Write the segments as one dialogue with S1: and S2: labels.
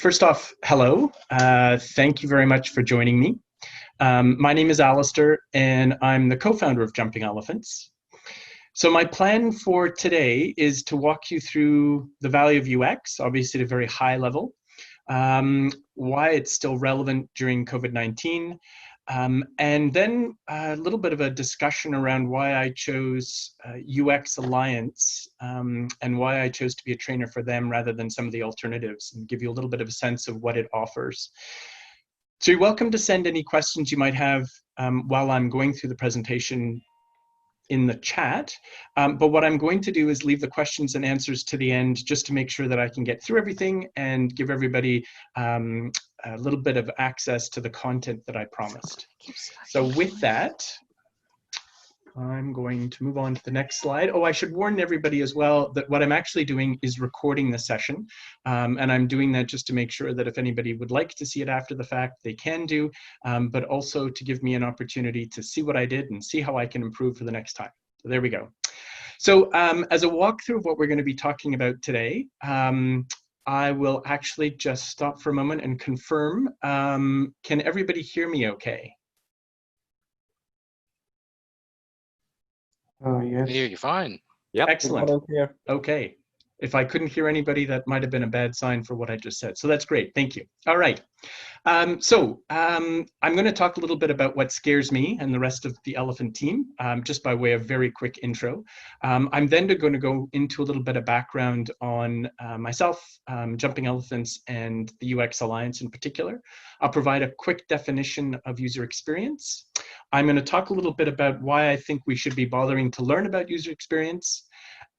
S1: First off, hello. Thank you very much for joining me. My name is Alistair, and I'm the co-founder of Jumping Elephants. So my plan for today is to walk you through the value of UX, obviously at a very high level, why it's still relevant during COVID-19, and then a little bit of a discussion around why I chose UXalliance and why I chose to be a trainer for them rather than some of the alternatives, and give you a little bit of a sense of what it offers. So you're welcome to send any questions you might have while I'm going through the presentation in the chat, but what I'm going to do is leave the questions and answers to the end just to make sure that I can get through everything and give everybody a little bit of access to the content that I promised. So with that, I'm going to move on to the next slide. Oh, I should warn everybody as well that what I'm actually doing is recording the session. And I'm doing that just to make sure that if anybody would like to see it after the fact, they can do, but also to give me an opportunity to see what I did and see how I can improve for the next time. So there we go. So as a walkthrough of what we're going to be talking about today, I will actually just stop for a moment and confirm. Can everybody hear me okay?
S2: Yes.
S3: Hear you fine.
S1: Yep. Excellent. Okay. If I couldn't hear anybody, that might have been a bad sign for what I just said. So that's great. Thank you. All right. I'm going to talk a little bit about what scares me and the rest of the Elephant team, just by way of very quick intro. I'm then going to go into a little bit of background on myself, Jumping Elephants, and the UXalliance in particular. I'll provide a quick definition of user experience. I'm going to talk a little bit about why I think we should be bothering to learn about user experience,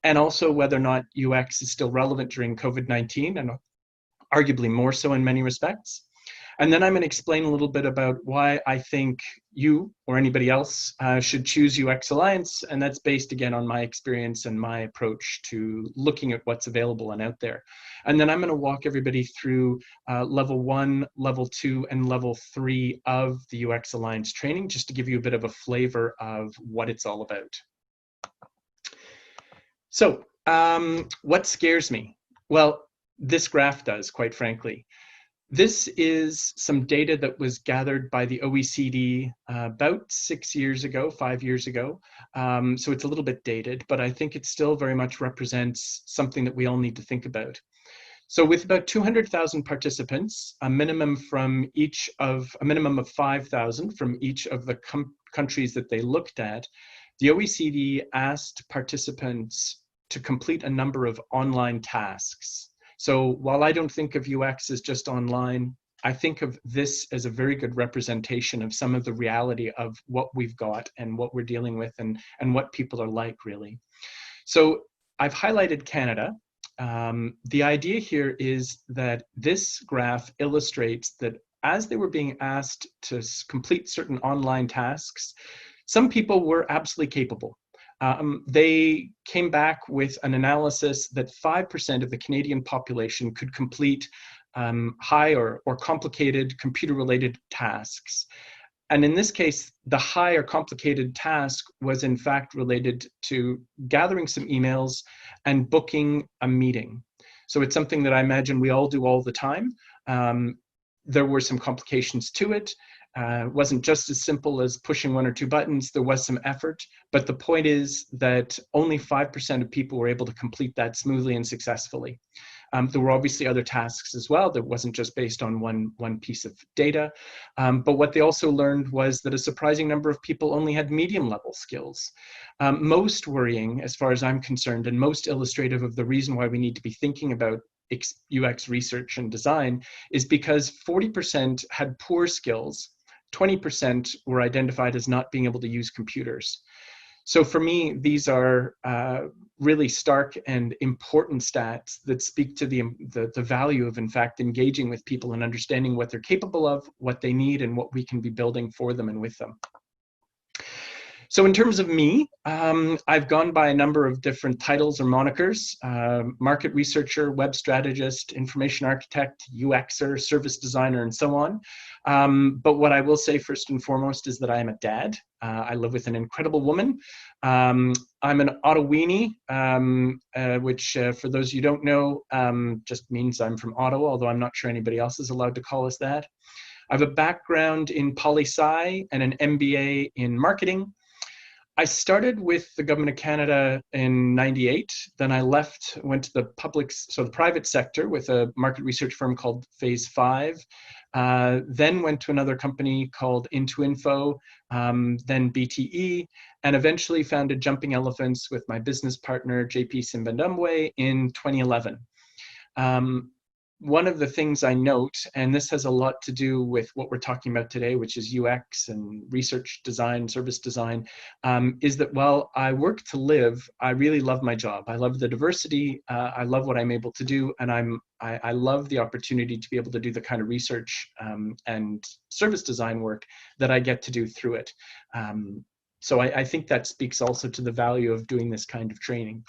S1: and also whether or not UX is still relevant during COVID-19, and arguably more so in many respects. And then I'm going to explain a little bit about why I think you or anybody else should choose UXalliance, and that's based again on my experience and my approach to looking at what's available and out there. And then I'm going to walk everybody through level 1, level 2, and level 3 of the UXalliance training, just to give you a bit of a flavor of what it's all about. So what scares me? Well, this graph does, quite frankly. This is some data that was gathered by the OECD about 6 years ago, 5 years ago. So it's a little bit dated, but I think it still very much represents something that we all need to think about. So with about 200,000 participants, a minimum of 5,000 from each of the countries that they looked at, the OECD asked participants to complete a number of online tasks. So while I don't think of UX as just online, I think of this as a very good representation of some of the reality of what we've got and what we're dealing with and what people are like, really. So I've highlighted Canada. The idea here is that this graph illustrates that as they were being asked to complete certain online tasks, some people were absolutely capable. They came back with an analysis that 5% of the Canadian population could complete high or complicated computer-related tasks. And in this case, the high or complicated task was in fact related to gathering some emails and booking a meeting. So it's something that I imagine we all do all the time. There were some complications to it. It wasn't just as simple as pushing 1 or 2 buttons. There was some effort, but the point is that only 5% of people were able to complete that smoothly and successfully. There were obviously other tasks as well that wasn't just based on one piece of data, but what they also learned was that a surprising number of people only had medium level skills. Most worrying, as far as I'm concerned, and most illustrative of the reason why we need to be thinking about UX research and design is because 40% had poor skills, 20% were identified as not being able to use computers. So for me, these are really stark and important stats that speak to the value of, in fact, engaging with people and understanding what they're capable of, what they need, and what we can be building for them and with them. So in terms of me, I've gone by a number of different titles or monikers: market researcher, web strategist, information architect, UXer, service designer, and so on. But what I will say first and foremost is that I am a dad. I live with an incredible woman. I'm an Ottaweenie, which for those you don't know, just means I'm from Ottawa, although I'm not sure anybody else is allowed to call us that. I have a background in poli-sci and an MBA in marketing. I started with the Government of Canada in '98. Then I left, went to the the private sector with a market research firm called Phase 5. Then went to another company called Into-Info, then BTE, and eventually founded Jumping Elephants with my business partner, JP Simbandumwe, in 2011. One of the things I note, and this has a lot to do with what we're talking about today, which is UX and research design, service design, is that while I work to live, I really love my job. I love the diversity. I love what I'm able to do, and I love the opportunity to be able to do the kind of research and service design work that I get to do through it. So I think that speaks also to the value of doing this kind of training.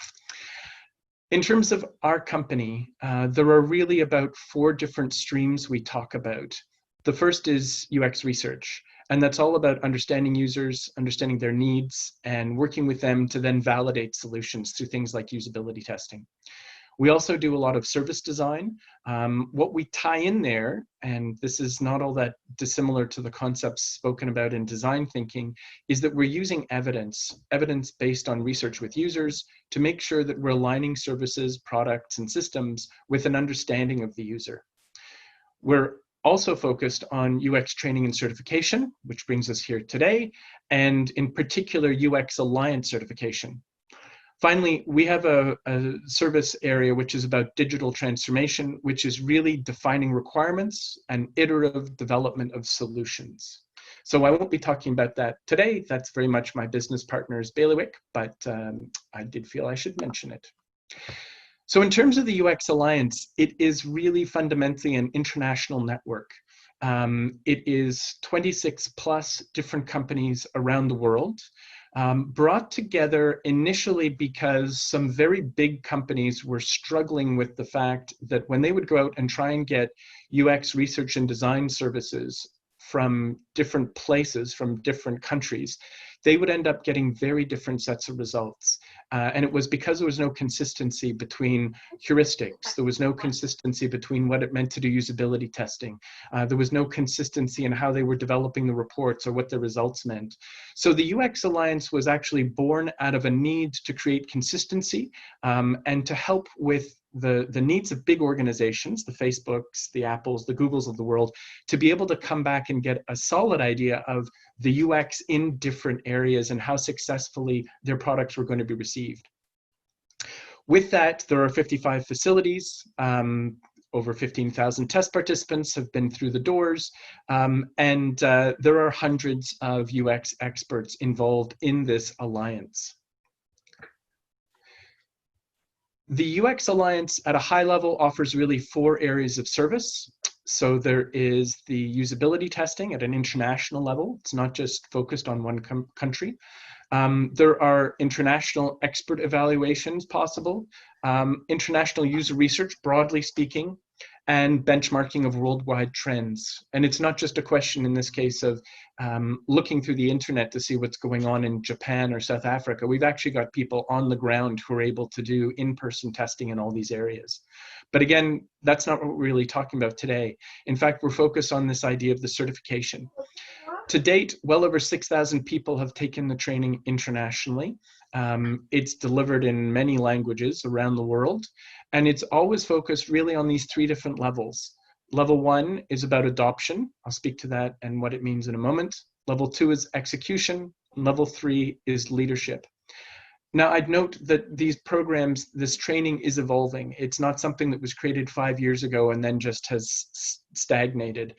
S1: In terms of our company, there are really about 4 different streams we talk about. The first is UX research, and that's all about understanding users, understanding their needs, and working with them to then validate solutions through things like usability testing. We also do a lot of service design. What we tie in there, and this is not all that dissimilar to the concepts spoken about in design thinking, is that we're using evidence based on research with users to make sure that we're aligning services, products, and systems with an understanding of the user. We're also focused on UX training and certification, which brings us here today, and in particular UXalliance certification. Finally, we have a service area which is about digital transformation, which is really defining requirements and iterative development of solutions. So I won't be talking about that today. That's very much my business partner's bailiwick, but I did feel I should mention it. So in terms of the UXalliance, it is really fundamentally an international network. It is 26 plus different companies around the world. Brought together initially because some very big companies were struggling with the fact that when they would go out and try and get UX research and design services from different places, from different countries, they would end up getting very different sets of results. And it was because there was no consistency between heuristics. There was no consistency between what it meant to do usability testing. There was no consistency in how they were developing the reports or what the results meant. So the UXalliance was actually born out of a need to create consistency and to help with the needs of big organizations, the Facebooks, the Apples, the Googles of the world, to be able to come back and get a solid idea of the UX in different areas and how successfully their products were going to be received. With that, there are 55 facilities. Over 15,000 test participants have been through the doors, and there are hundreds of UX experts involved in this alliance. The UXalliance at a high level offers really 4 areas of service. So there is the usability testing at an international level. It's not just focused on one country. There are international expert evaluations possible, international user research, broadly speaking, and benchmarking of worldwide trends. And it's not just a question in this case of looking through the internet to see what's going on in Japan or South Africa. We've actually got people on the ground who are able to do in-person testing in all these areas. But again, that's not what we're really talking about today. In fact, we're focused on this idea of the certification. To date, well over 6,000 people have taken the training internationally. It's delivered in many languages around the world, and it's always focused really on these 3 different levels. Level 1 is about adoption. I'll speak to that and what it means in a moment. Level 2 is execution. Level 3 is leadership. Now, I'd note that these programs, this training is evolving. It's not something that was created 5 years ago and then just has stagnated.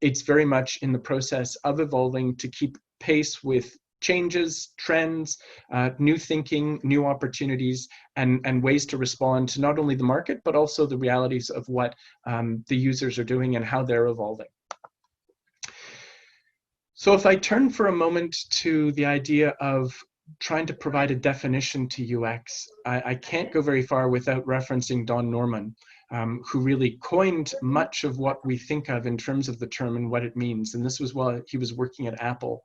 S1: It's very much in the process of evolving to keep pace with changes, trends, new thinking, new opportunities, and ways to respond to not only the market, but also the realities of what the users are doing and how they're evolving. So if I turn for a moment to the idea of trying to provide a definition to UX, I can't go very far without referencing Don Norman, who really coined much of what we think of in terms of the term and what it means. And this was while he was working at Apple.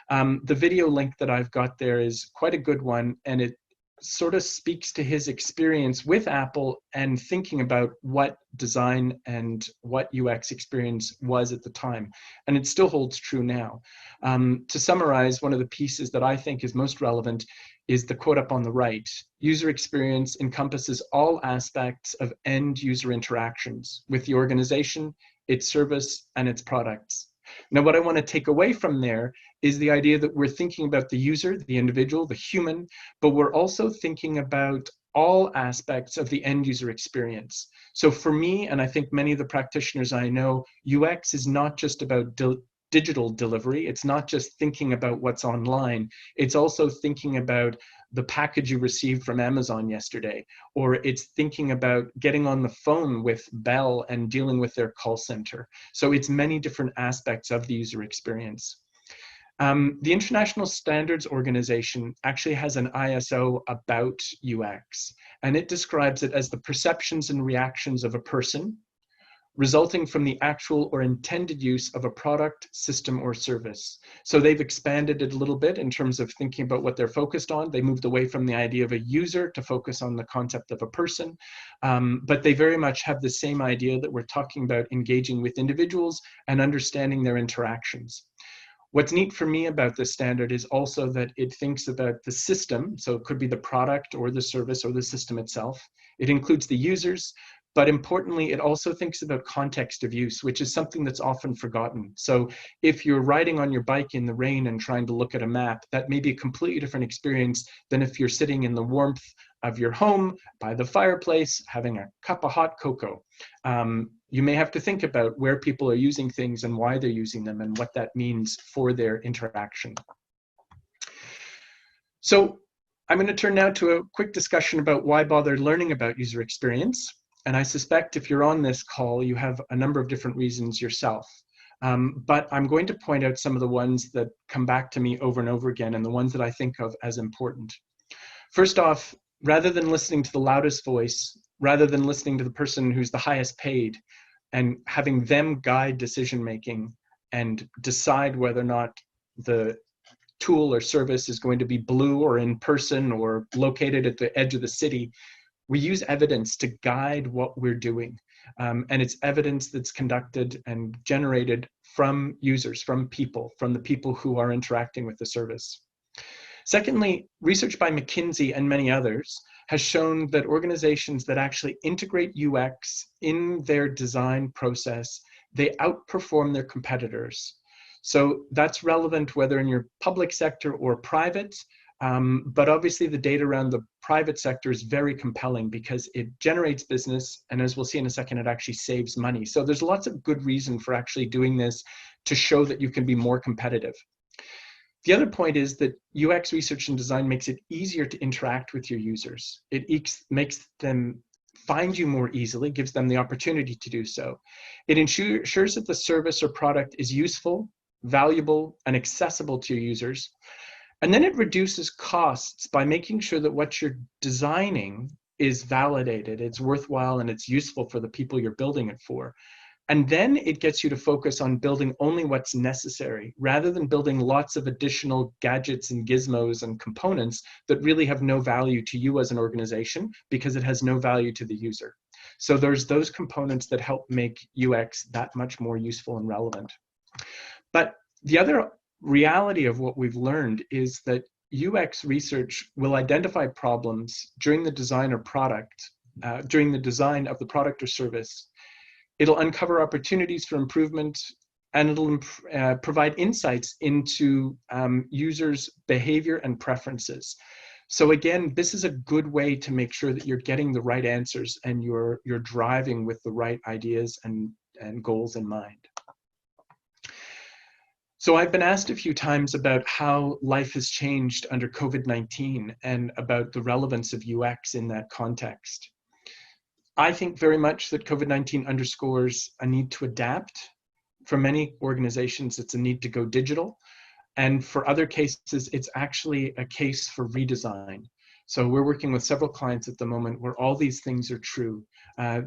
S1: The video link that I've got there is quite a good one, and it sort of speaks to his experience with Apple and thinking about what design and what UX experience was at the time. And it still holds true now. To summarize, one of the pieces that I think is most relevant is the quote up on the right. User experience encompasses all aspects of end user interactions with the organization, its service, and its products. Now, what I want to take away from there is the idea that we're thinking about the user, the individual, the human, but we're also thinking about all aspects of the end user experience. So for me, and I think many of the practitioners I know, UX is not just about digital delivery. It's not just thinking about what's online. It's also thinking about the package you received from Amazon yesterday, or it's thinking about getting on the phone with Bell and dealing with their call center. So it's many different aspects of the user experience. The International Standards Organization actually has an ISO about UX, and it describes it as the perceptions and reactions of a person resulting from the actual or intended use of a product, system, or service. So they've expanded it a little bit in terms of thinking about what they're focused on. They moved away from the idea of a user to focus on the concept of a person, but they very much have the same idea that we're talking about engaging with individuals and understanding their interactions. What's neat for me about this standard is also that it thinks about the system, so it could be the product or the service or the system itself. It includes the users, but importantly, it also thinks about context of use, which is something that's often forgotten. So if you're riding on your bike in the rain and trying to look at a map, that may be a completely different experience than if you're sitting in the warmth of your home by the fireplace, having a cup of hot cocoa. You may have to think about where people are using things and why they're using them and what that means for their interaction. So I'm going to turn now to a quick discussion about why bother learning about user experience. And I suspect if you're on this call, you have a number of different reasons yourself. But I'm going to point out some of the ones that come back to me over and over again and the ones that I think of as important. First off, rather than listening to the loudest voice, rather than listening to the person who's the highest paid and having them guide decision-making and decide whether or not the tool or service is going to be blue or in person or located at the edge of the city, we use evidence to guide what we're doing. And it's evidence that's conducted and generated from users, from the people who are interacting with the service. Secondly, research by McKinsey and many others has shown that organizations that actually integrate UX in their design process, they outperform their competitors. So that's relevant whether in your public sector or private. But obviously the data around the private sector is very compelling because it generates business, and as we'll see in a second, it actually saves money. So there's lots of good reason for actually doing this to show that you can be more competitive. The other point is that UX research and design makes it easier to interact with your users. It makes them find you more easily, gives them the opportunity to do so. It ensures that the service or product is useful, valuable, and accessible to your users. And then it reduces costs by making sure that what you're designing is validated, it's worthwhile, and it's useful for the people you're building it for. And then it gets you to focus on building only what's necessary, rather than building lots of additional gadgets and gizmos and components that really have no value to you as an organization because it has no value to the user. So there's those components that help make UX that much more useful and relevant. But the other reality of what we've learned is that UX research will identify problems during the design or product, during the design of the product or service. It'll uncover opportunities for improvement, and it'll provide insights into users' behavior and preferences. So again, this is a good way to make sure that you're getting the right answers and you're driving with the right ideas and goals in mind. So I've been asked a few times about how life has changed under COVID-19 and about the relevance of UX in that context. I think very much that COVID-19 underscores a need to adapt, for many organizations, it's a need to go digital. And for other cases, it's actually a case for redesign. So we're working with several clients at the moment where all these things are true.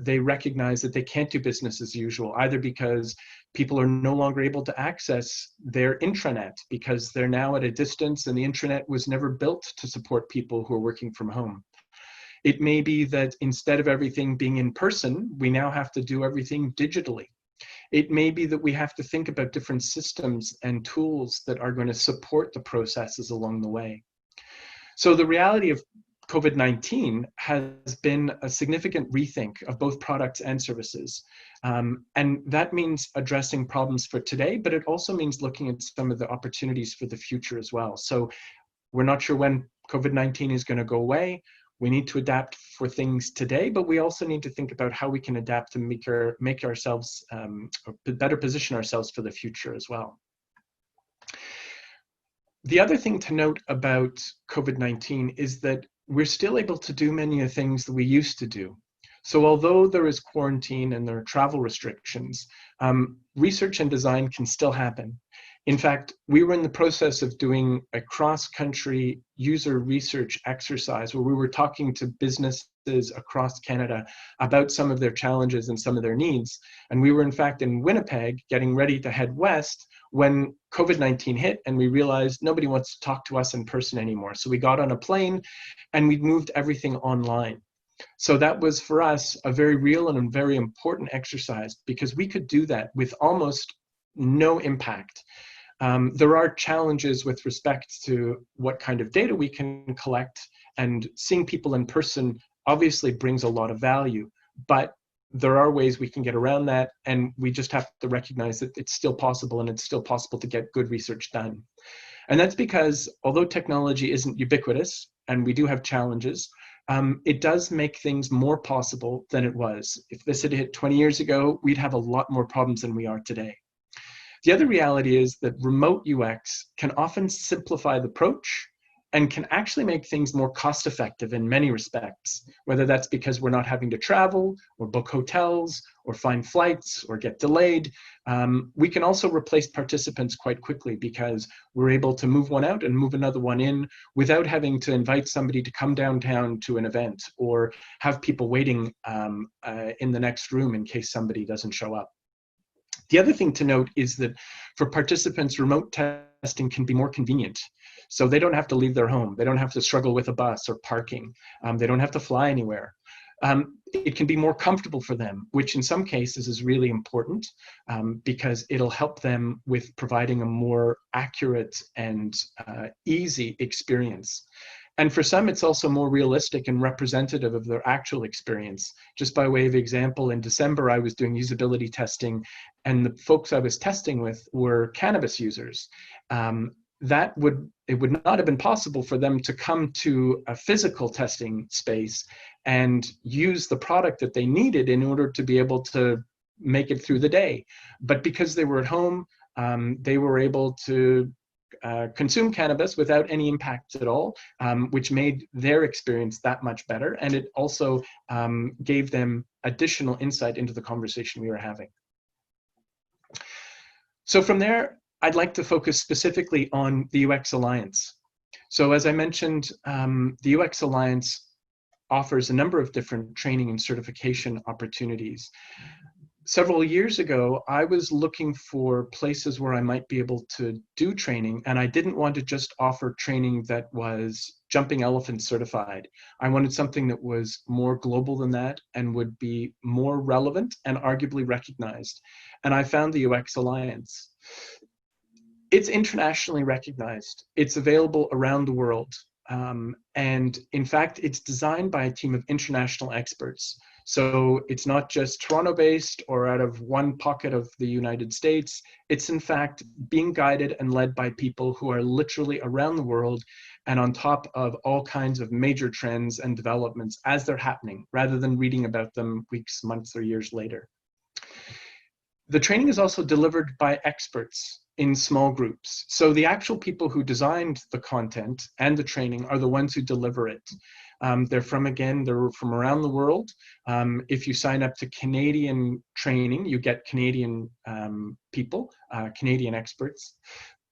S1: They recognize that they can't do business as usual, either because people are no longer able to access their intranet because they're now at a distance and the intranet was never built to support people who are working from home. It may be that instead of everything being in person, we now have to do everything digitally. It may be that we have to think about different systems and tools that are going to support the processes along the way. So the reality of COVID-19 has been a significant rethink of both products and services. And that means addressing problems for today, but it also means looking at some of the opportunities for the future as well. So we're not sure when COVID-19 is going to go away. We need to adapt for things today, but we also need to think about how we can adapt to make ourselves, better position ourselves for the future as well. The other thing to note about COVID-19 is that we're still able to do many of the things that we used to do. So although there is quarantine and there are travel restrictions, research and design can still happen. In fact, we were in the process of doing a cross-country user research exercise where we were talking to businesses across Canada about some of their challenges and some of their needs. And we were in fact in Winnipeg getting ready to head west when COVID-19 hit and we realized nobody wants to talk to us in person anymore. So we got on a plane and we moved everything online. So that was for us a very real and a very important exercise because we could do that with almost no impact. There are challenges with respect to what kind of data we can collect, and seeing people in person obviously brings a lot of value, but there are ways we can get around that, and we just have to recognize that it's still possible, and it's still possible to get good research done. And that's because although technology isn't ubiquitous, and we do have challenges, it does make things more possible than it was. If this had hit 20 years ago, we'd have a lot more problems than we are today. The other reality is that remote UX can often simplify the approach and can actually make things more cost-effective in many respects, whether that's because we're not having to travel or book hotels or find flights or get delayed. We can also replace participants quite quickly because we're able to move one out and move another one in without having to invite somebody to come downtown to an event or have people waiting in the next room in case somebody doesn't show up. The other thing to note is that for participants, remote testing can be more convenient. So they don't have to leave their home. They don't have to struggle with a bus or parking. They don't have to fly anywhere. It can be more comfortable for them, which in some cases is really important because it'll help them with providing a more accurate and easy experience. And for some, it's also more realistic and representative of their actual experience. Just by way of example, in December, I was doing usability testing, and the folks I was testing with were cannabis users. It would not have been possible for them to come to a physical testing space and use the product that they needed in order to be able to make it through the day. But because they were at home, they were able to consume cannabis without any impact at all, which made their experience that much better. And it also gave them additional insight into the conversation we were having. So from there, I'd like to focus specifically on the UX Alliance. So as I mentioned, the UX Alliance offers a number of different training and certification opportunities. Several years ago, I was looking for places where I might be able to do training, and I didn't want to just offer training that was jumping elephant certified. I wanted something that was more global than that and would be more relevant and arguably recognized. And I found the UX Alliance. It's internationally recognized. It's available around the world. And in fact, it's designed by a team of international experts. So it's not just Toronto-based or out of one pocket of the United States. It's in fact being guided and led by people who are literally around the world and on top of all kinds of major trends and developments as they're happening, rather than reading about them weeks, months, or years later. The training is also delivered by experts in small groups. So the actual people who designed the content and the training are the ones who deliver it. They're from around the world. If you sign up to Canadian training, you get Canadian people, Canadian experts.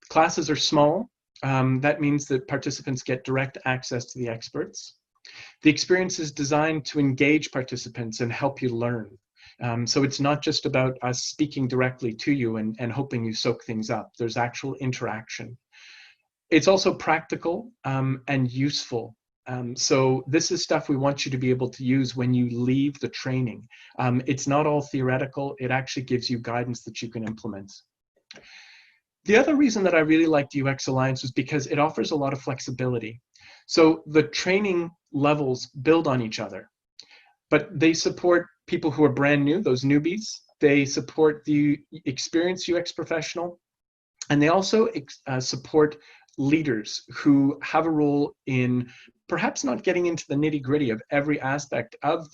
S1: Classes are small. That means that participants get direct access to the experts. The experience is designed to engage participants and help you learn. So it's not just about us speaking directly to you and hoping you soak things up. There's actual interaction. It's also practical and useful. So this is stuff we want you to be able to use when you leave the training. It's not all theoretical. It actually gives you guidance that you can implement. The other reason that I really liked UXalliance was because it offers a lot of flexibility. So the training levels build on each other, but they support people who are brand new, those newbies. They support the experienced UX professional, and they also support leaders who have a role in perhaps not getting into the nitty-gritty of every aspect of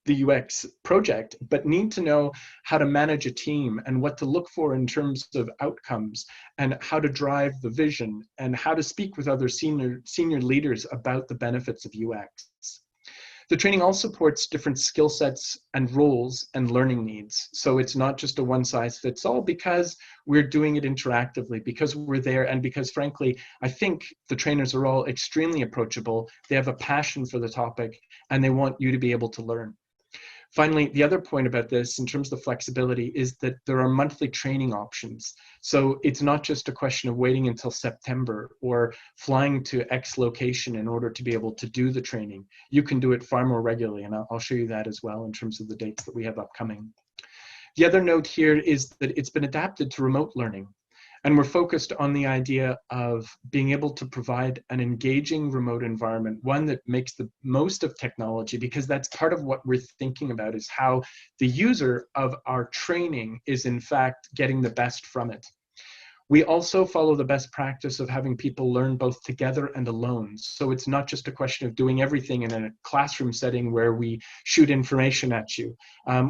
S1: the UX project, but need to know how to manage a team and what to look for in terms of outcomes and how to drive the vision and how to speak with other senior leaders about the benefits of UX. The training also supports different skill sets and roles and learning needs. So it's not just a one-size-fits-all, because we're doing it interactively, because we're there, and because, frankly, I think the trainers are all extremely approachable. They have a passion for the topic, and they want you to be able to learn. Finally, the other point about this in terms of the flexibility is that there are monthly training options. So it's not just a question of waiting until September or flying to X location in order to be able to do the training. You can do it far more regularly, and I'll show you that as well in terms of the dates that we have upcoming. The other note here is that it's been adapted to remote learning. And we're focused on the idea of being able to provide an engaging remote environment, one that makes the most of technology, because that's part of what we're thinking about, is how the user of our training is in fact getting the best from it. We also follow the best practice of having people learn both together and alone. So it's not just a question of doing everything in a classroom setting where we shoot information at you.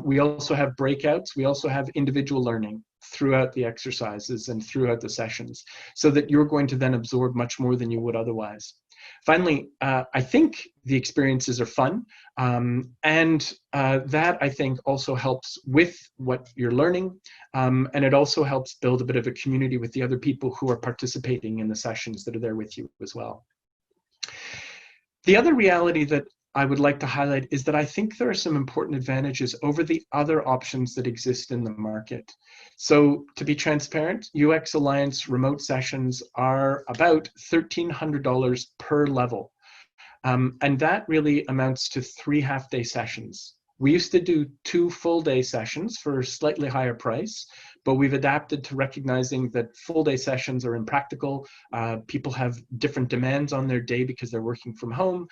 S1: We also have breakouts. We also have individual learning throughout the exercises and throughout the sessions, so that you're going to then absorb much more than you would otherwise. Finally, I think the experiences are fun, and that, I think, also helps with what you're learning, and it also helps build a bit of a community with the other people who are participating in the sessions that are there with you as well. The other reality that I would like to highlight is that I think there are some important advantages over the other options that exist in the market. So to be transparent, UXalliance remote sessions are about $1,300 per level. And that really amounts to 3 half-day sessions. We used to do 2 full-day sessions for a slightly higher price, but we've adapted to recognizing that full-day sessions are impractical. People have different demands on their day because they're working from home,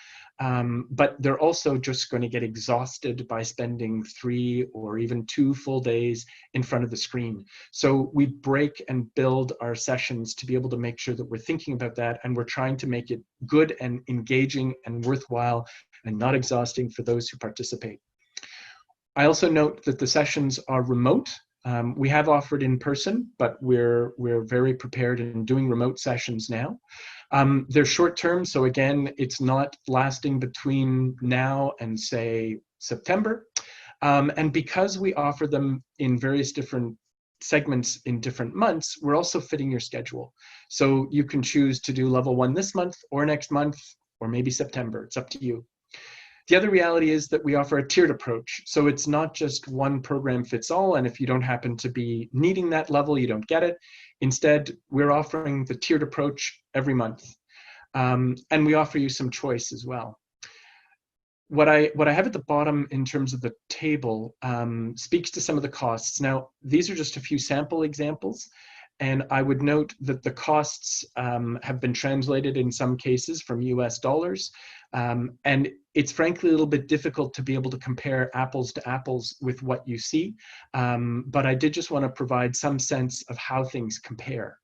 S1: but they're also just going to get exhausted by spending 3 or even 2 full days in front of the screen. So we break and build our sessions to be able to make sure that we're thinking about that, and we're trying to make it good and engaging and worthwhile and not exhausting for those who participate. I also note that the sessions are remote. We have offered in person, but we're very prepared in doing remote sessions now. They're short term, so again, it's not lasting between now and, say, September. And because we offer them in various different segments in different months, we're also fitting your schedule. So you can choose to do level 1 this month or next month, or maybe September. It's up to you. The other reality is that we offer a tiered approach. So it's not just one program fits all, and if you don't happen to be needing that level, you don't get it. Instead, we're offering the tiered approach every month. And we offer you some choice as well. What I have at the bottom in terms of the table speaks to some of the costs. Now, these are just a few sample examples. And I would note that the costs have been translated in some cases from US dollars. And it's frankly a little bit difficult to be able to compare apples to apples with what you see. But I did just want to provide some sense of how things compare.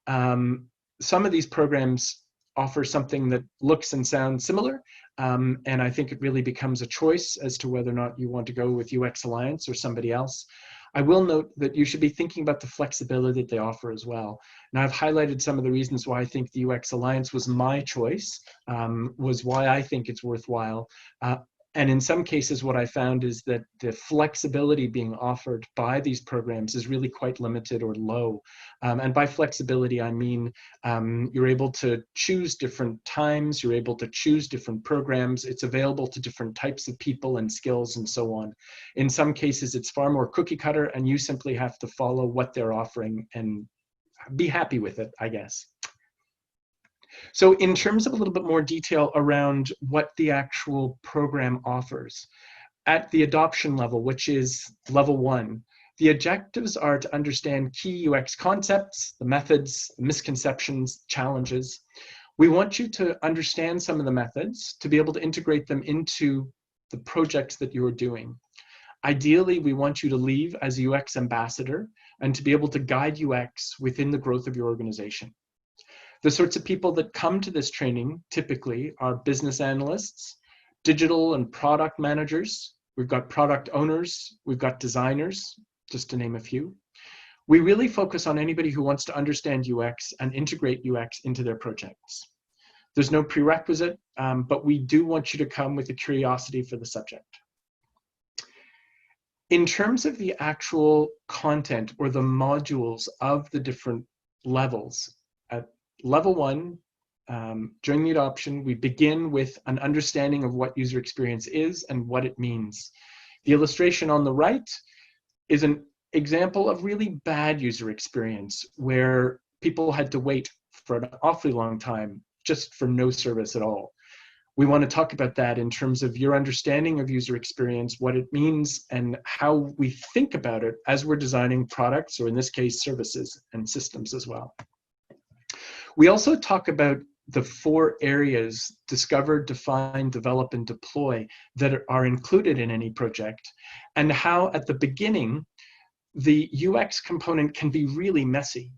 S1: Some of these programs offer something that looks and sounds similar. And I think it really becomes a choice as to whether or not you want to go with UXalliance or somebody else. I will note that you should be thinking about the flexibility that they offer as well. Now, I've highlighted some of the reasons why I think the UX Alliance was my choice, was why I think it's worthwhile. And in some cases, what I found is that the flexibility being offered by these programs is really quite limited or low. And by flexibility, I mean you're able to choose different times, you're able to choose different programs, it's available to different types of people and skills and so on. In some cases, it's far more cookie cutter, and you simply have to follow what they're offering and be happy with it, I guess. So in terms of a little bit more detail around what the actual program offers, at the adoption level, which is level 1, the objectives are to understand key UX concepts, the methods, the misconceptions, challenges. We want you to understand some of the methods to be able to integrate them into the projects that you're doing. Ideally, we want you to leave as a UX ambassador and to be able to guide UX within the growth of your organization. The sorts of people that come to this training typically are business analysts, digital and product managers, we've got product owners, we've got designers, just to name a few. We really focus on anybody who wants to understand UX and integrate UX into their projects. There's no prerequisite, but we do want you to come with a curiosity for the subject. In terms of the actual content or the modules of the different levels, at level 1, during the adoption, we begin with an understanding of what user experience is and what it means. The illustration on the right is an example of really bad user experience where people had to wait for an awfully long time just for no service at all. We want to talk about that in terms of your understanding of user experience, what it means, and how we think about it as we're designing products, or in this case, services and systems as well. We also talk about the 4 areas: discover, define, develop, and deploy, that are included in any project, and how at the beginning, the UX component can be really messy.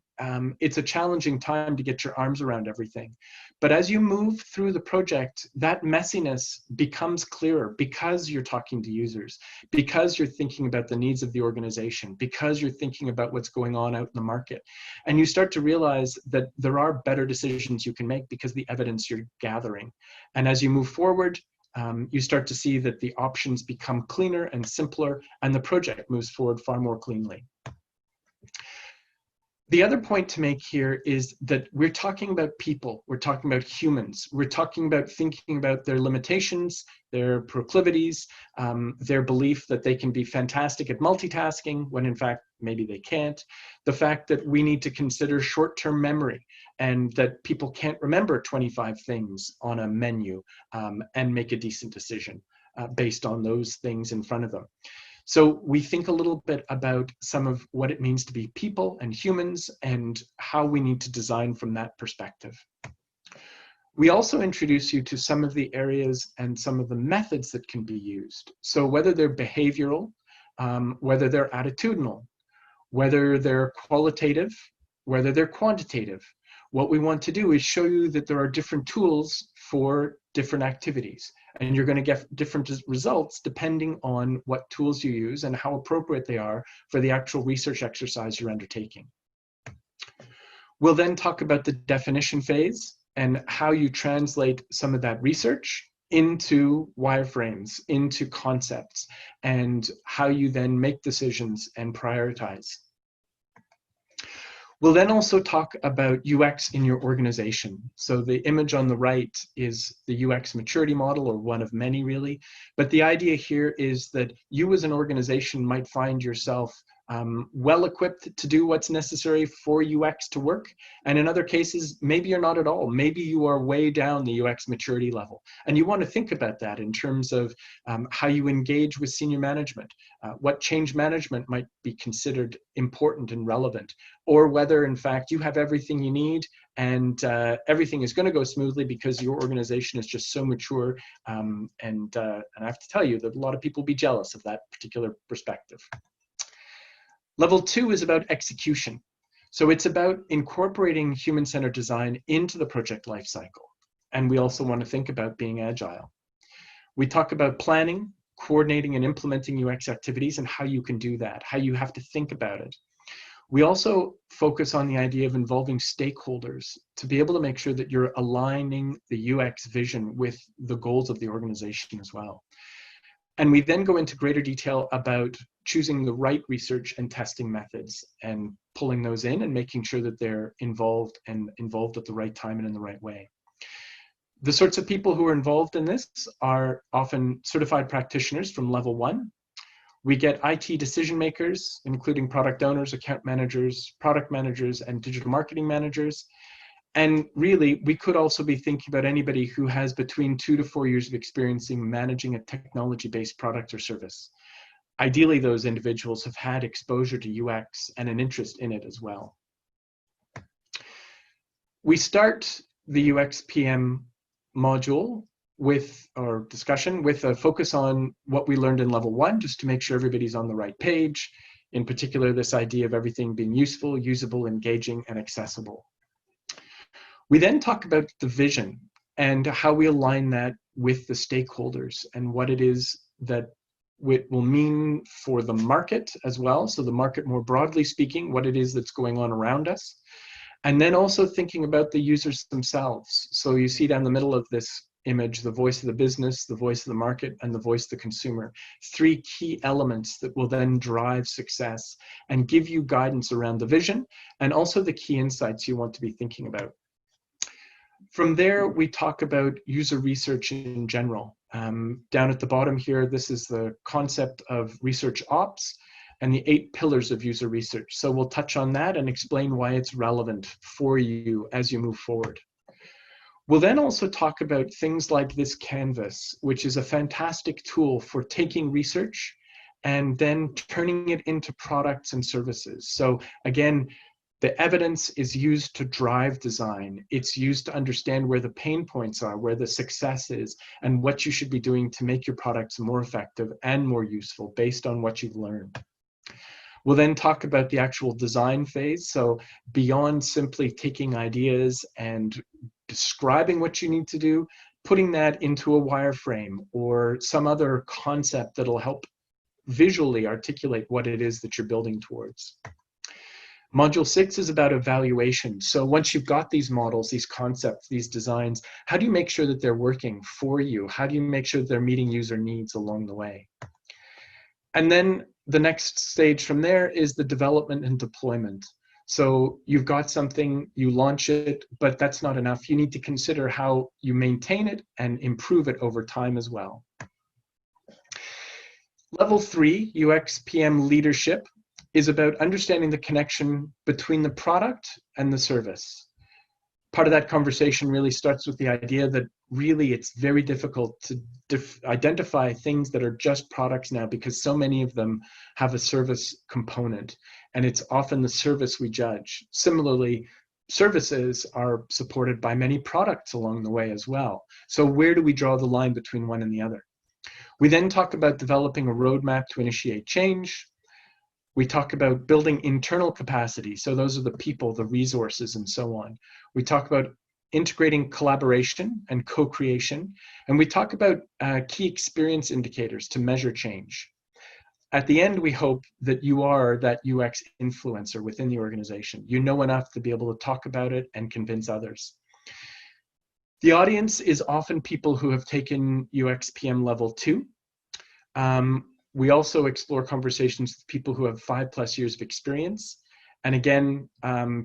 S1: It's a challenging time to get your arms around everything. But as you move through the project, that messiness becomes clearer because you're talking to users, because you're thinking about the needs of the organization, because you're thinking about what's going on out in the market. And you start to realize that there are better decisions you can make because of the evidence you're gathering. And as you move forward, you start to see that the options become cleaner and simpler, and the project moves forward far more cleanly. The other point to make here is that we're talking about people, we're talking about humans, we're talking about thinking about their limitations, their proclivities, their belief that they can be fantastic at multitasking when in fact maybe they can't, the fact that we need to consider short-term memory and that people can't remember 25 things on a menu and make a decent decision based on those things in front of them. So we think a little bit about some of what it means to be people and humans and how we need to design from that perspective. We also introduce you to some of the areas and some of the methods that can be used. So whether they're behavioral, whether they're attitudinal, whether they're qualitative, whether they're quantitative, what we want to do is show you that there are different tools for different activities. And you're going to get different results depending on what tools you use and how appropriate they are for the actual research exercise you're undertaking. We'll then talk about the definition phase and how you translate some of that research into wireframes, into concepts, and how you then make decisions and prioritize. We'll then also talk about UX in your organization. So the image on the right is the UX maturity model, or one of many really. But the idea here is that you as an organization might find yourself well equipped to do what's necessary for UX to work. And in other cases, maybe you're not at all. Maybe you are way down the UX maturity level. And you want to think about that in terms of how you engage with senior management, what change management might be considered important and relevant, or whether in fact you have everything you need and everything is going to go smoothly because your organization is just so mature. And I have to tell you that a lot of people will be jealous of that particular perspective. Level 2 is about execution. So it's about incorporating human-centered design into the project lifecycle. And we also want to think about being agile. We talk about planning, coordinating and implementing UX activities and how you can do that, how you have to think about it. We also focus on the idea of involving stakeholders to be able to make sure that you're aligning the UX vision with the goals of the organization as well. And we then go into greater detail about choosing the right research and testing methods and pulling those in and making sure that they're involved at the right time and in the right way. The sorts of people who are involved in this are often certified practitioners from level 1. We get IT decision makers, including product owners, account managers, product managers, and digital marketing managers. And really, we could also be thinking about anybody who has between 2 to 4 years of experience in managing a technology-based product or service. Ideally, those individuals have had exposure to UX and an interest in it as well. We start the UX PM module discussion with a focus on what we learned in level 1, just to make sure everybody's on the right page. In particular, this idea of everything being useful, usable, engaging, and accessible. We then talk about the vision and how we align that with the stakeholders and what it is that it will mean for the market as well. So the market, more broadly speaking, what it is that's going on around us. And then also thinking about the users themselves. So you see down the middle of this image, the voice of the business, the voice of the market, and the voice of the consumer. 3 key elements that will then drive success and give you guidance around the vision and also the key insights you want to be thinking about. From there, we talk about user research in general. Down at the bottom here, this is the concept of research ops and the 8 pillars of user research. So we'll touch on that and explain why it's relevant for you as you move forward. We'll then also talk about things like this canvas, which is a fantastic tool for taking research and then turning it into products and services. So again, the evidence is used to drive design. It's used to understand where the pain points are, where the success is, and what you should be doing to make your products more effective and more useful based on what you've learned. We'll then talk about the actual design phase. So beyond simply taking ideas and describing what you need to do, putting that into a wireframe or some other concept that'll help visually articulate what it is that you're building towards. Module 6 is about evaluation. So once you've got these models, these concepts, these designs, how do you make sure that they're working for you? How do you make sure that they're meeting user needs along the way? And then the next stage from there is the development and deployment. So you've got something, you launch it, but that's not enough. You need to consider how you maintain it and improve it over time as well. Level 3, UX PM leadership, is about understanding the connection between the product and the service. Part of that conversation really starts with the idea that really it's very difficult to identify things that are just products now because so many of them have a service component, and it's often the service we judge. Similarly, services are supported by many products along the way as well. So where do we draw the line between one and the other? We then talk about developing a roadmap to initiate change. We talk about building internal capacity. So those are the people, the resources, and so on. We talk about integrating collaboration and co-creation. And we talk about key experience indicators to measure change. At the end, we hope that you are that UX influencer within the organization. You know enough to be able to talk about it and convince others. The audience is often people who have taken UX PM level 2. We also explore conversations with people who have 5+ years of experience. And again,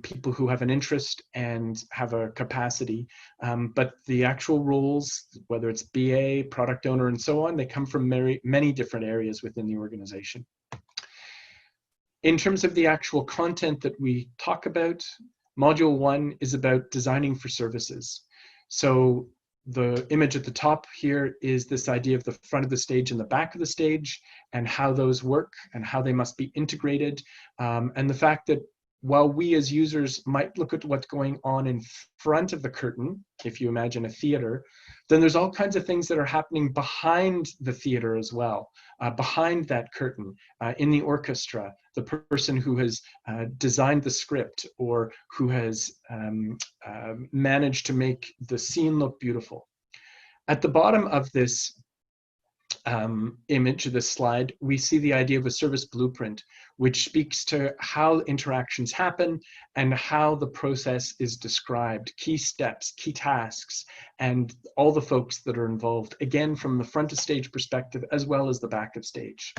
S1: people who have an interest and have a capacity. But the actual roles, whether it's BA, product owner, and so on, they come from many different areas within the organization. In terms of the actual content that we talk about, Module 1 is about designing for services. So the image at the top here is this idea of the front of the stage and the back of the stage and how those work and how they must be integrated. And the fact that while we as users might look at what's going on in front of the curtain, if you imagine a theater, then there's all kinds of things that are happening behind the theater as well, behind that curtain, in the orchestra, the person who has designed the script or who has managed to make the scene look beautiful. At the bottom of this image of this slide, we see the idea of a service blueprint, which speaks to how interactions happen and how the process is described, key steps, key tasks, and all the folks that are involved, again, from the front of stage perspective, as well as the back of stage.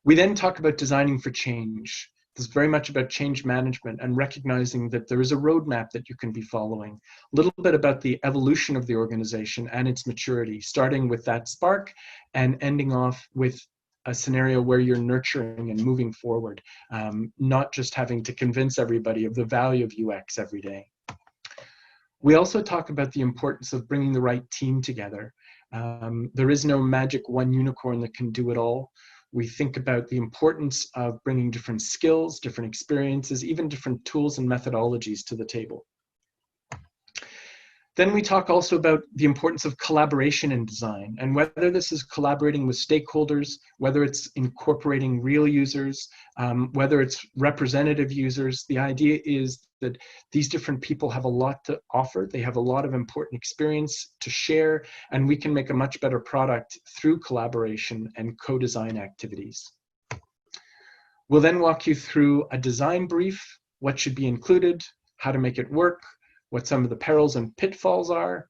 S1: We then talk about designing for change. This is very much about change management and recognizing that there is a roadmap that you can be following. A little bit about the evolution of the organization and its maturity, starting with that spark and ending off with a scenario where you're nurturing and moving forward, not just having to convince everybody of the value of UX every day. We also talk about the importance of bringing the right team together. There is no magic one unicorn that can do it all. We think about the importance of bringing different skills, different experiences, even different tools and methodologies to the table. Then we talk also about the importance of collaboration in design, and whether this is collaborating with stakeholders, whether it's incorporating real users, whether it's representative users. The idea is that these different people have a lot to offer. They have a lot of important experience to share, and we can make a much better product through collaboration and co-design activities. We'll then walk you through a design brief, what should be included, how to make it work, what some of the perils and pitfalls are.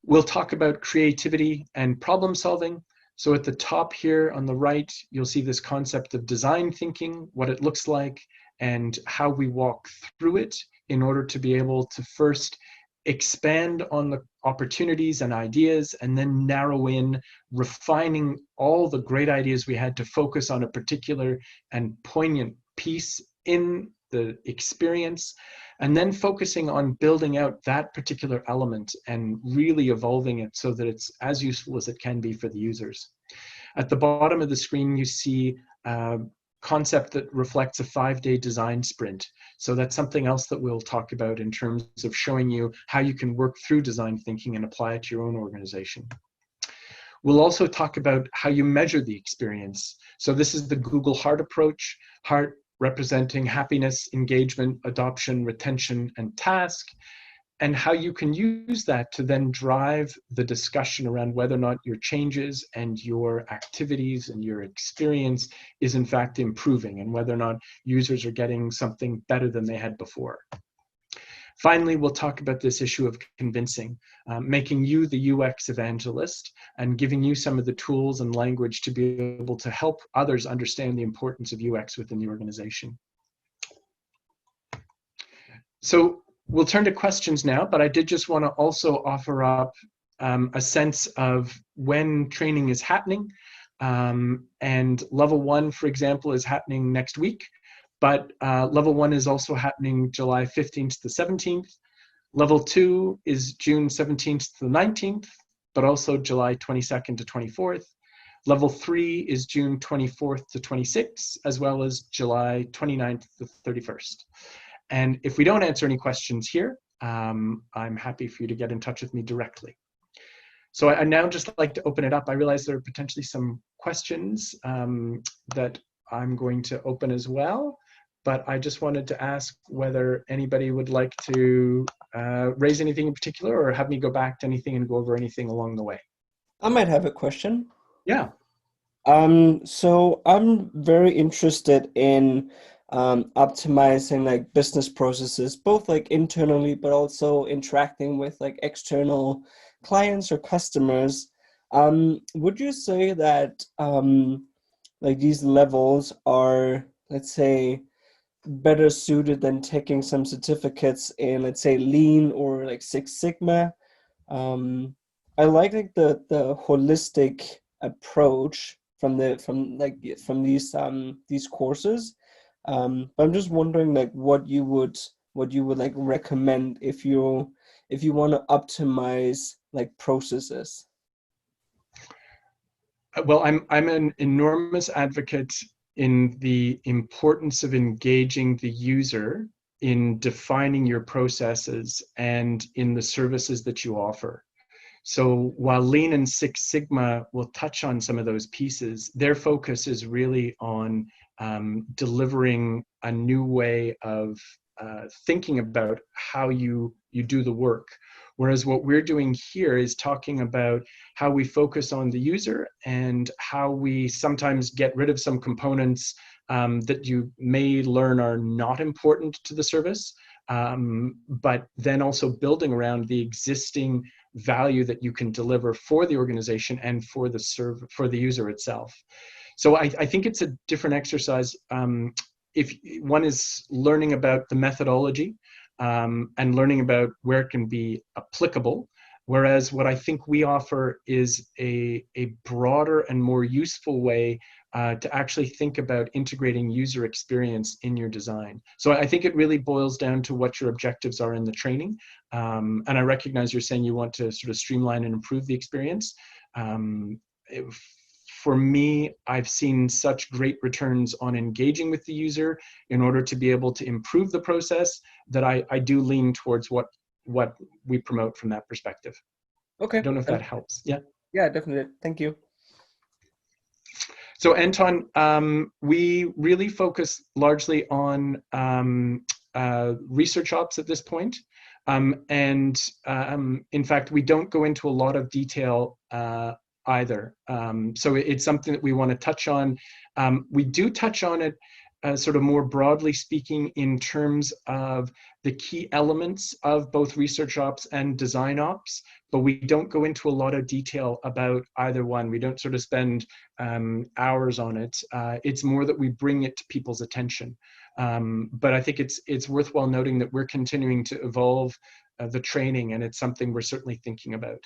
S1: We'll talk about creativity and problem solving. So at the top here on the right, you'll see this concept of design thinking, what it looks like, and how we walk through it in order to be able to first expand on the opportunities and ideas, and then narrow in, refining all the great ideas we had to focus on a particular and poignant piece in the experience, and then focusing on building out that particular element and really evolving it so that it's as useful as it can be for the users. At the bottom of the screen, you see a concept that reflects a 5-day design sprint. So that's something else that we'll talk about in terms of showing you how you can work through design thinking and apply it to your own organization. We'll also talk about how you measure the experience. So this is the Google Heart approach, Heart representing happiness, engagement, adoption, retention, and task, and how you can use that to then drive the discussion around whether or not your changes and your activities and your experience is in fact improving, and whether or not users are getting something better than they had before. Finally, we'll talk about this issue of convincing, making you the UX evangelist and giving you some of the tools and language to be able to help others understand the importance of UX within the organization. So we'll turn to questions now, but I did just want to also offer up a sense of when training is happening. And level 1, for example, is happening next week. But level 1 is also happening July 15th to the 17th. Level 2 is June 17th to the 19th, but also July 22nd to 24th. Level 3 is June 24th to 26th, as well as July 29th to 31st. And if we don't answer any questions here, I'm happy for you to get in touch with me directly. So I now just like to open it up. I realize there are potentially some questions that I'm going to open as well. But I just wanted to ask whether anybody would like to raise anything in particular, or have me go back to anything and go over anything along the way.
S2: I might have a question.
S1: Yeah.
S2: So I'm very interested in optimizing like business processes, both like internally, but also interacting with like external clients or customers. Would you say that like these levels are, let's say, better suited than taking some certificates in, let's say, Lean or like Six Sigma? I like the holistic approach from these courses. But I'm just wondering like what you would like recommend if you want to optimize like processes.
S1: Well, I'm an enormous advocate in the importance of engaging the user in defining your processes and in the services that you offer. So while Lean and Six Sigma will touch on some of those pieces, their focus is really on delivering a new way of thinking about how you do the work. Whereas what we're doing here is talking about how we focus on the user and how we sometimes get rid of some components that you may learn are not important to the service, but then also building around the existing value that you can deliver for the organization and for the user itself. So I think it's a different exercise. If one is learning about the methodology and learning about where it can be applicable, whereas what I think we offer is a broader and more useful way to actually think about integrating user experience in your design. So I think it really boils down to what your objectives are in the training. And I recognize you're saying you want to sort of streamline and improve the experience. For me, I've seen such great returns on engaging with the user in order to be able to improve the process that I do lean towards what we promote from that perspective.
S2: Okay.
S1: I don't know if that helps. Yeah.
S2: Yeah, definitely. Thank you.
S1: So Anton, we really focus largely on research ops at this point. In fact, we don't go into a lot of detail either. So it's something that we want to touch on. We do touch on it sort of more broadly speaking in terms of the key elements of both research ops and design ops, but we don't go into a lot of detail about either one. We don't sort of spend hours on it. It's more that we bring it to people's attention. But I think it's worthwhile noting that we're continuing to evolve the training, and it's something we're certainly thinking about.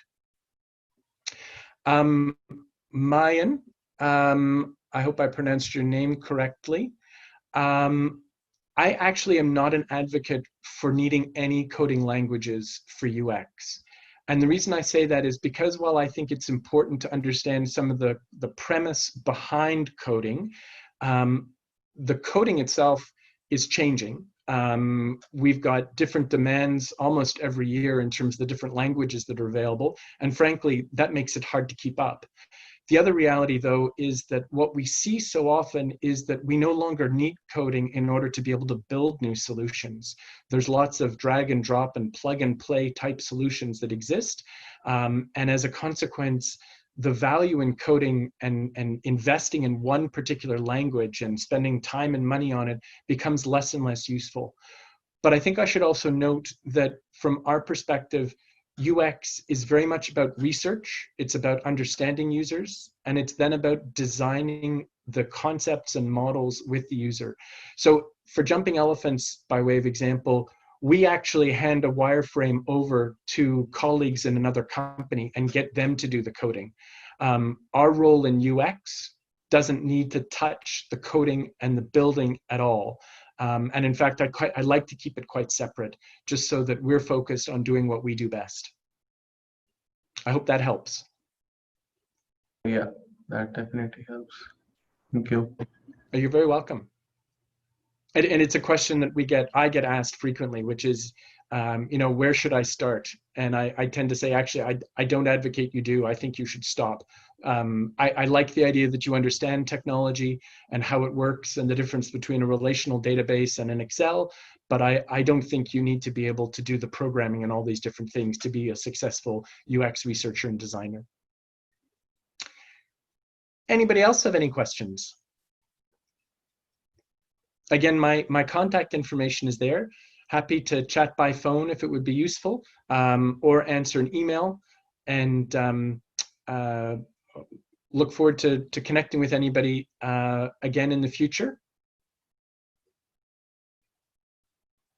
S1: Mayan, I hope I pronounced your name correctly. I actually am not an advocate for needing any coding languages for UX. And the reason I say that is because while I think it's important to understand some of the premise behind coding, the coding itself is changing. We've got different demands almost every year in terms of the different languages that are available. And frankly, that makes it hard to keep up. The other reality, though, is that what we see so often is that we no longer need coding in order to be able to build new solutions. There's lots of drag and drop and plug and play type solutions that exist. And as a consequence, the value in coding and investing in one particular language and spending time and money on it becomes less and less useful. But I think I should also note that from our perspective, UX is very much about research. It's about understanding users, and it's then about designing the concepts and models with the user. So for jumping elephants, by way of example, we actually hand a wireframe over to colleagues in another company and get them to do the coding. Our role in UX doesn't need to touch the coding and the building at all. And in fact, I like to keep it quite separate, just so that we're focused on doing what we do best. I hope that helps.
S3: Yeah, that definitely helps. Thank you.
S1: You're very welcome. And it's a question that I get asked frequently, which is, where should I start? And I tend to say, actually, I don't advocate you do. I think you should stop. I like the idea that you understand technology and how it works and the difference between a relational database and an Excel, but I don't think you need to be able to do the programming and all these different things to be a successful UX researcher and designer. Anybody else have any questions? Again, my contact information is there. Happy to chat by phone if it would be useful, or answer an email, and look forward to connecting with anybody again in the future.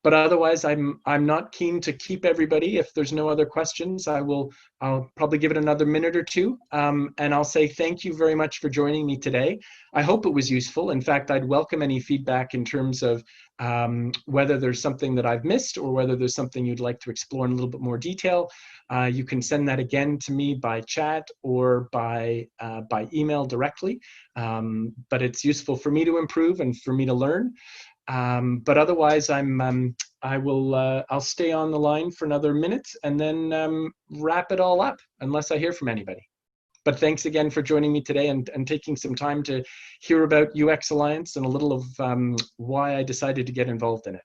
S1: But otherwise, I'm not keen to keep everybody. If there's no other questions, I'll probably give it another minute or two, and I'll say thank you very much for joining me today. I hope it was useful. In fact, I'd welcome any feedback in terms of whether there's something that I've missed or whether there's something you'd like to explore in a little bit more detail. You can send that again to me by chat or by email directly. But it's useful for me to improve and for me to learn. But otherwise, I'll stay on the line for another minute and then wrap it all up unless I hear from anybody. But thanks again for joining me today and taking some time to hear about UXalliance and a little of why I decided to get involved in it.